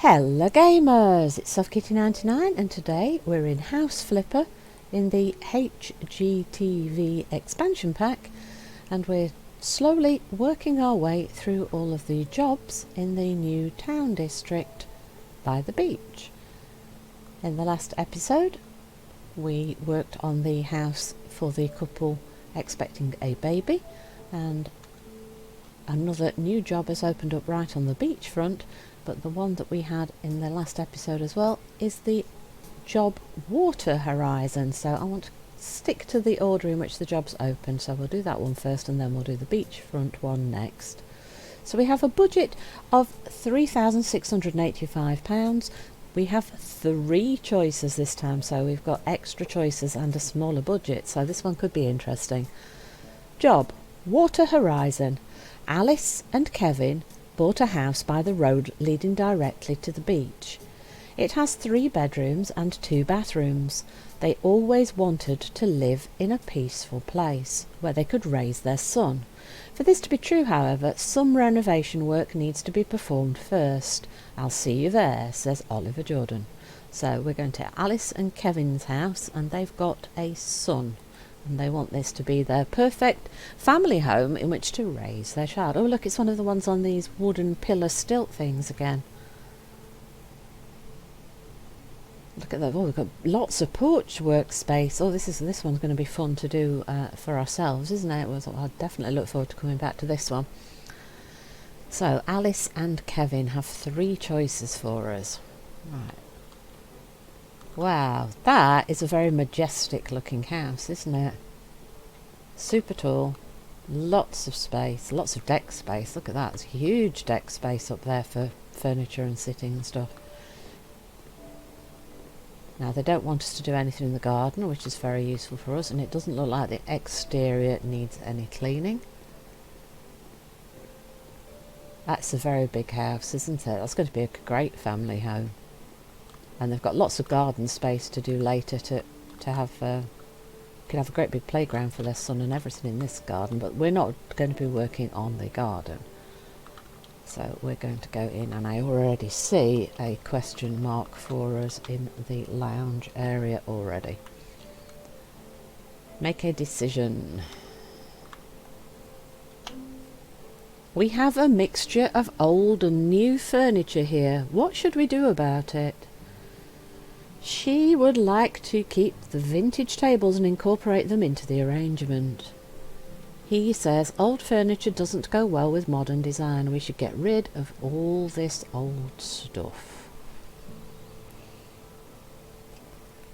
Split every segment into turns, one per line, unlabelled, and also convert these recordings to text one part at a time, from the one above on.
Hello gamers, it's SoftKitty99 and today we're in House Flipper in the HGTV expansion pack, and we're slowly working our way through all of the jobs in the new town district by the beach. In the last episode we worked on the house for the couple expecting a baby, and another new job has opened up right on the beachfront. But the one that we had in the last episode as well is the job Water Horizon. So I want to stick to the order in which the jobs open. So we'll do that one first and then we'll do the beachfront one next. So we have a budget of £3,685. We have 3 choices this time, so we've got extra choices and a smaller budget. So this one could be interesting. Job Water Horizon. Alice and Kevin bought a house by the road leading directly to the beach. It has 3 bedrooms and 2 bathrooms. They always wanted to live in a peaceful place where they could raise their son. For this to be true, however, some renovation work needs to be performed first. I'll see you there, says Oliver Jordan. So we're going to Alice and Kevin's house, and they've got a son. And they want this to be their perfect family home in which to raise their child. Oh look, it's one of the ones on these wooden pillar stilt things again. Look at that. Oh, we've got lots of porch workspace. Oh, this one's going to be fun to do for ourselves, isn't it? I'll definitely look forward to coming back to this one. So Alice and Kevin have 3 choices for us. Right. Wow, that is a very majestic looking house, isn't it? Super tall, lots of space, lots of deck space. Look at that, there's huge deck space up there for furniture and sitting and stuff. Now they don't want us to do anything in the garden, which is very useful for us, and it doesn't look like the exterior needs any cleaning. That's a very big house, isn't it? That's going to be a great family home. And they've got lots of garden space to do later to have could have a great big playground for their son and everything in this garden, but we're not going to be working on the garden. So we're going to go in, and I already see a question mark for us in the lounge area already. Make a decision. We have a mixture of old and new furniture here. What should we do about it? She would like to keep the vintage tables and incorporate them into the arrangement. He says old furniture doesn't go well with modern design. We should get rid of all this old stuff.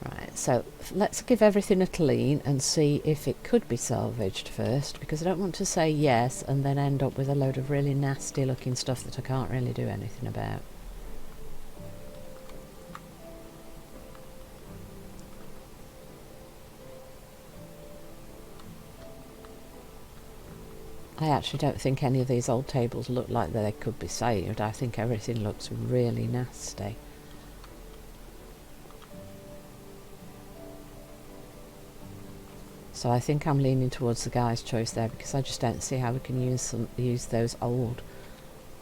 Right, so let's give everything a clean and see if it could be salvaged first, because I don't want to say yes and then end up with a load of really nasty looking stuff that I can't really do anything about. I actually don't think any of these old tables look like they could be saved. I think everything looks really nasty. So I think I'm leaning towards the guy's choice there, because I just don't see how we can use those old,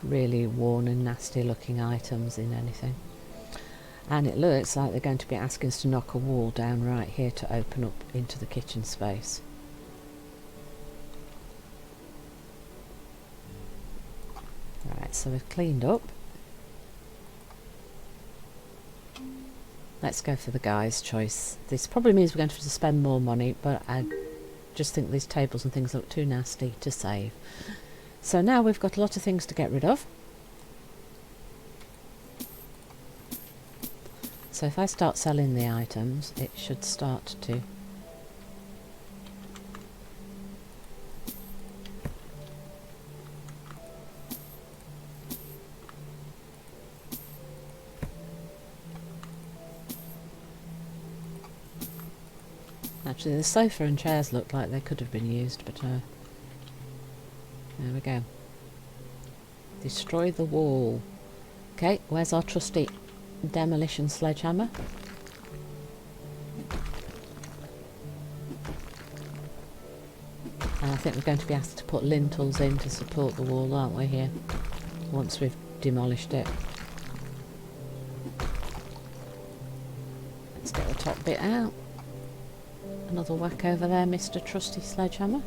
really worn and nasty looking items in anything. And it looks like they're going to be asking us to knock a wall down right here to open up into the kitchen space. Right, so we've cleaned up. Let's go for the guy's choice. This probably means we're going to have to spend more money, but I just think these tables and things look too nasty to save. So now we've got a lot of things to get rid of. So if I start selling the items, it should start to actually, the sofa and chairs look like they could have been used, but there we go. Destroy the wall. Okay, where's our trusty demolition sledgehammer? And I think we're going to be asked to put lintels in to support the wall, aren't we, here, once we've demolished it. Let's get the top bit out. Another whack over there, Mr. Trusty Sledgehammer.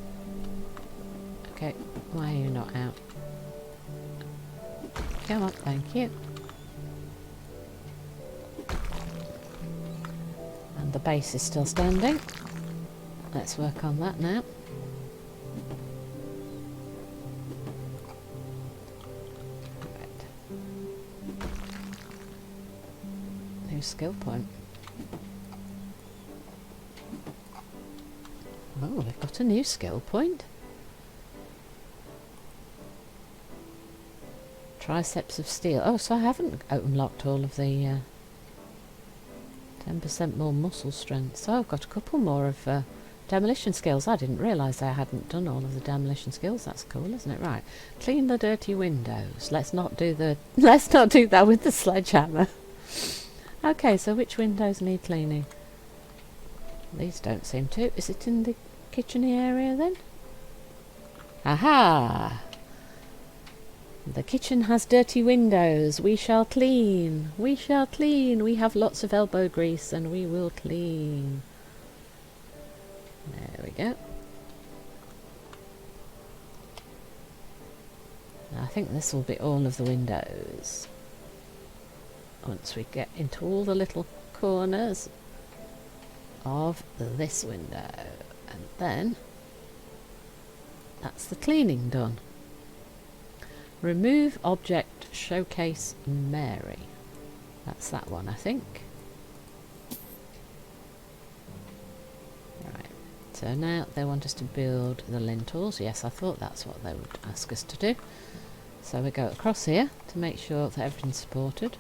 Okay, why are you not out? Come on, thank you. And the base is still standing. Let's work on that now. Right. New skill point. Oh, we've got a new skill point. Triceps of steel. Oh, so I haven't unlocked all of the 10% more muscle strength. So I've got a couple more of demolition skills. I didn't realise I hadn't done all of the demolition skills. That's cool, isn't it? Right. Clean the dirty windows. Let's not do that with the sledgehammer. Okay, so which windows need cleaning? These don't seem to. Is it in the kitcheny area then? Aha! The kitchen has dirty windows. We shall clean. We shall clean. We have lots of elbow grease and we will clean. There we go. I think this will be all of the windows. Once we get into all the little corners of this window. And then that's the cleaning done. Remove object, showcase Mary. That's that one, I think. Right, so now they want us to build the lintels. Yes, I thought that's what they would ask us to do. So we go across here to make sure that everything's supported.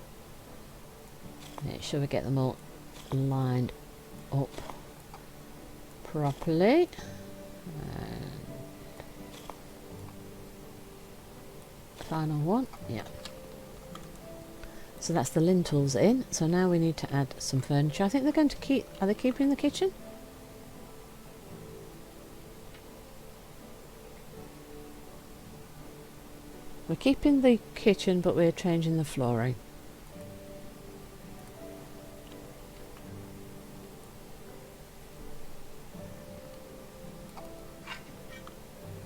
Make sure we get them all lined up properly. Final one, yeah. So that's the lintels in. So now we need to add some furniture. I think they're going to keep. Are they keeping the kitchen? We're keeping the kitchen, but we're changing the flooring.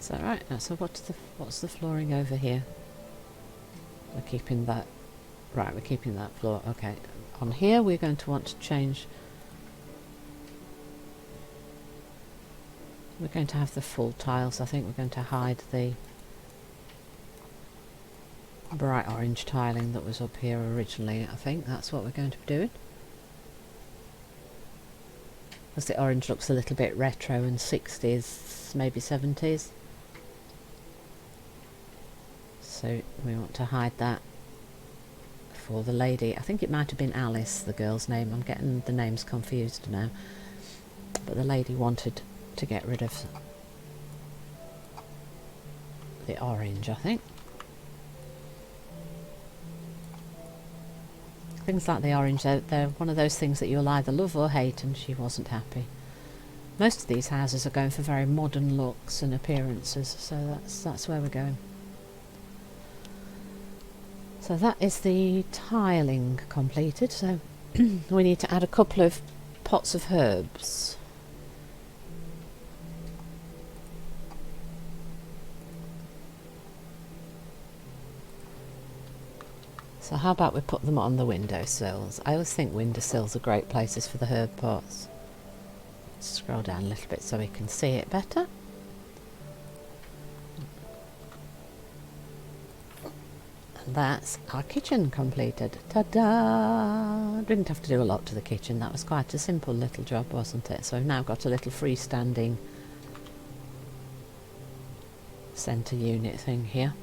Is that right? So what's the flooring over here? We're keeping that. Right, we're keeping that floor. Okay. On here we're going to want to change. We're going to have the full tiles. I think we're going to hide the bright orange tiling that was up here originally. I think that's what we're going to be doing. Because the orange looks a little bit retro and 60s, maybe 70s. So we want to hide that for the lady. I think it might have been Alice, the girl's name. I'm getting the names confused now. But the lady wanted to get rid of the orange, I think. Things like the orange, they're one of those things that you'll either love or hate, and she wasn't happy. Most of these houses are going for very modern looks and appearances, so that's where we're going. So that is the tiling completed, so we need to add a couple of pots of herbs. So how about we put them on the windowsills? I always think windowsills are great places for the herb pots. Let's scroll down a little bit so we can see it better. And that's our kitchen completed. Ta-da! Didn't have to do a lot to the kitchen. That was quite a simple little job, wasn't it? So we've now got a little freestanding centre unit thing here.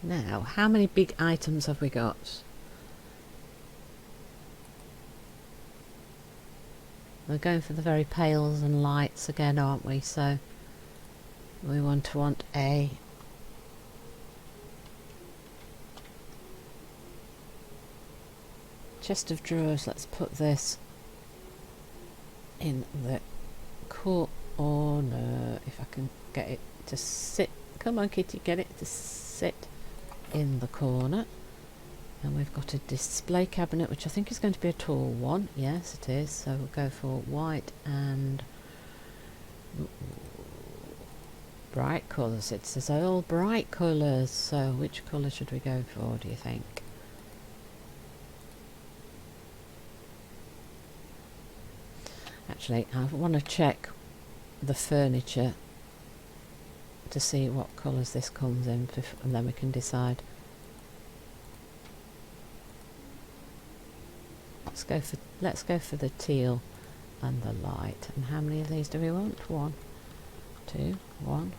Now, how many big items have we got? We're going for the very pails and lights again, aren't we? So we want a chest of drawers. Let's put this in the corner, if I can get it to sit Come on, kitty, get it to sit in the corner. And we've got a display cabinet, which I think is going to be a tall one. Yes, it is. So we'll go for white and bright colours. It says all bright colours. So which colour should we go for, do you think? Actually, I want to check the furniture to see what colours this comes in, and then we can decide. Let's go for the teal and the light. And how many of these do we want? 1, 2, 1.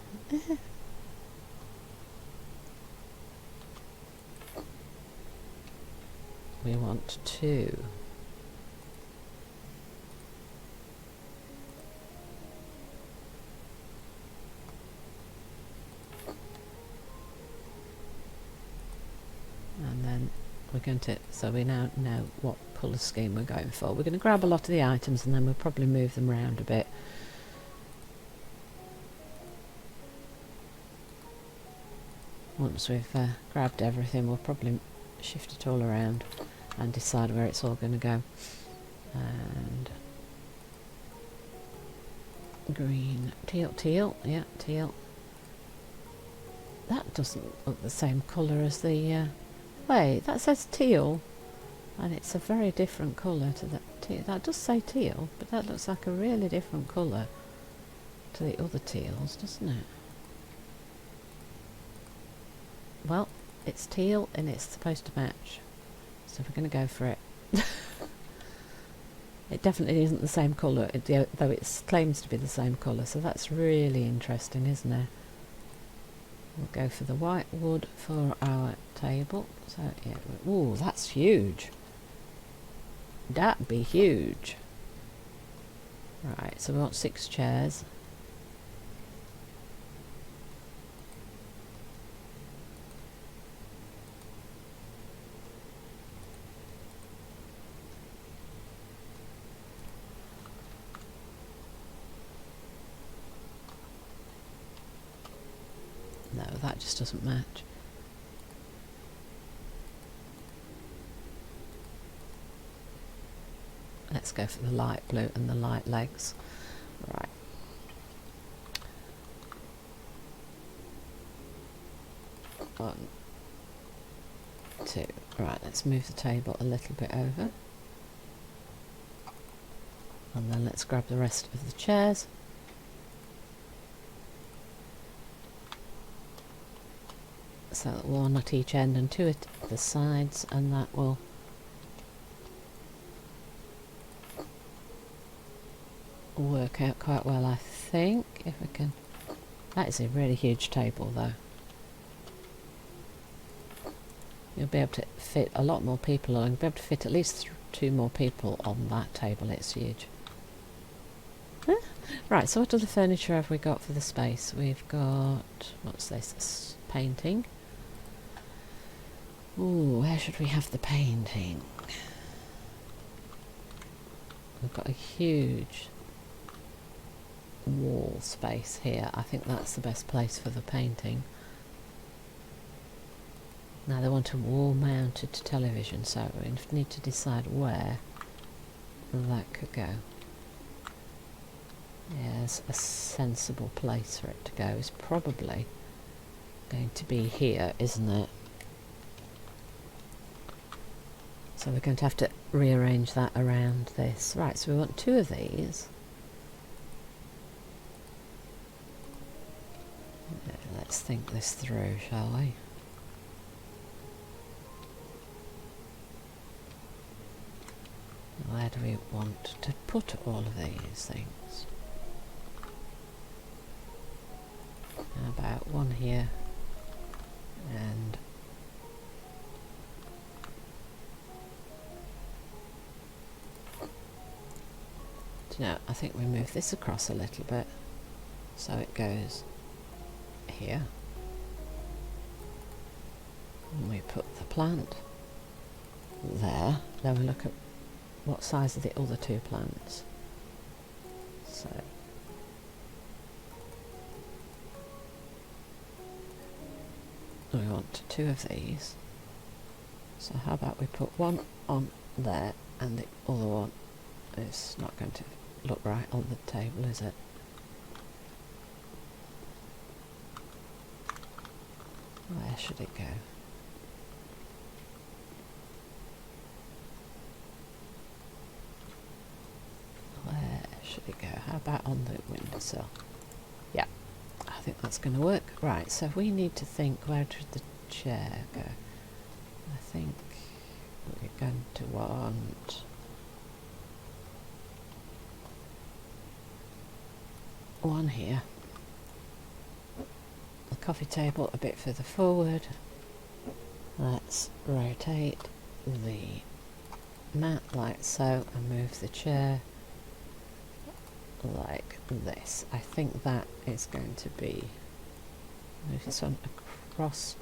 We want 2. And then we're going to, so we now know what colour scheme we're going for. We're going to grab a lot of the items and then we'll probably move them around a bit. Once we've grabbed everything, we'll probably shift it all around and decide where it's all going to go. And green, teal, yeah, teal. That doesn't look the same colour as the wait, that says teal, and it's a very different colour to that teal. That does say teal, but that looks like a really different colour to the other teals, doesn't it? Well, it's teal and it's supposed to match, so we're going to go for it. It definitely isn't the same colour, though it claims to be the same colour, so that's really interesting, isn't it? We'll go for the white wood for our table. So yeah, ooh, that's huge. That'd be huge. Right, so we want 6 chairs. No, that just doesn't match. Let's go for the light blue and the light legs. Right. One, 2. Right, let's move the table a little bit over. And then let's grab the rest of the chairs. So 1 at each end and 2 at the sides, and that will work out quite well, I think, if we can. That is a really huge table though. You'll be able to fit a lot more people on. You'll be able to fit at least 2 more people on that table. It's huge. Huh? Right, so what other furniture have we got for the space? We've got, what's this? Painting. Ooh, where should we have the painting? We've got a huge wall space here. I think that's the best place for the painting. Now they want a wall mounted television, so we need to decide where that could go. Yes, a sensible place for it to go is probably going to be here, isn't it? So we're going to have to rearrange that around this. Right, so we want 2 of these. Let's think this through, shall we? Where do we want to put all of these things? How about 1 here and no, I think we move this across a little bit so it goes here, and we put the plant there. Then we look at what size are the other 2 plants. So we want 2 of these. So how about we put one on there, and the other one is not going to look right on the table, is it? Where should it go? Where should it go? How about on the windowsill? Yeah, I think that's going to work. Right, so we need to think, where should the chair go? I think we're going to want one here. The coffee table a bit further forward. Let's rotate the mat like so and move the chair like this. I think that is going to be, move this one across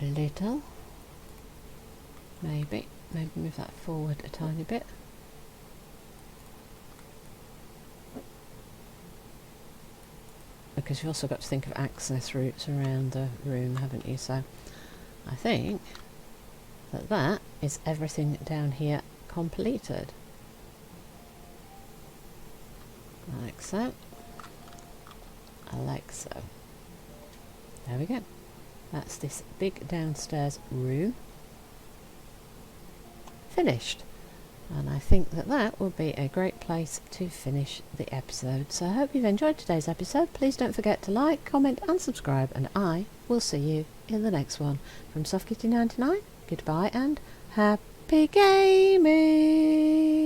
a little, maybe move that forward a tiny bit. Because you've also got to think of access routes around the room, haven't you? So I think that that is everything down here completed. Like so. Like so. There we go. That's this big downstairs room finished. And I think that that will be a great place to finish the episode. So I hope you've enjoyed today's episode. Please don't forget to like, comment and subscribe, and I will see you in the next one. From SoftKitty99, goodbye and happy gaming!